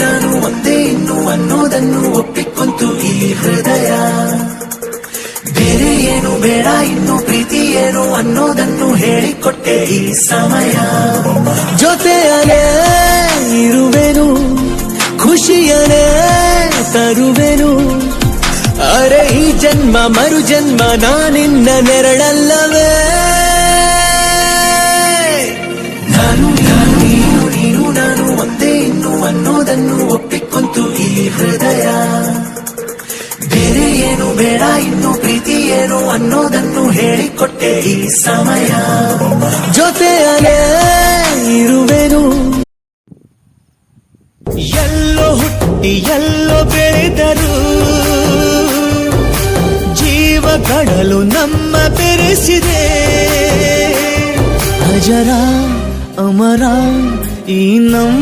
ನಾನು ಒಂದೇ ಇನ್ನು ಅನ್ನೋದನ್ನು ಒಪ್ಪಿಕೊಂತು ಈ ಹೃದಯ. ಬೇರೆ ಏನು ಬೇಡ ಇನ್ನು ಪ್ರೀತಿ ಏನು ಅನ್ನೋದನ್ನು ಹೇಳಿಕೊಟ್ಟೆ ಈ ಸಮಯ. ಜೊತೆಯನೇ ಇರುವೆನು, ಖುಷಿಯನೇ ತರುವೆನು. ಅರೆ ಈ ಜನ್ಮ ಮರು ಜನ್ಮ ನಾನಿನ್ನ ನೆರಳಲ್ಲವೇ. ನಾನು ನೀನು ನಾನು ಒಂದೇ ಇನ್ನು ಅನ್ನೋದನ್ನು ಒಪ್ಪಿಕೊಂತು ಈ ಹೃದಯ. ಬೇರೆ ಏನು ಬೇಡ ಇನ್ನು ಪ್ರೀತಿ ಏನು ಅನ್ನೋದನ್ನು ಹೇಳಿಕೊಟ್ಟೆ ಈ ಸಮಯ. ಜೊತೆಯನೇ ಇರುವೆನು. ಎಲ್ಲೋ ಹುಟ್ಟಿ ಎಲ್ಲೋ ಬೆಳೆದರು, ಜೀವ ಕಡಲು ನಮ್ಮ ಬೆರೆಸಿದೆ. ಅಜರ ಅಮರ ಈ ನಮ್ಮ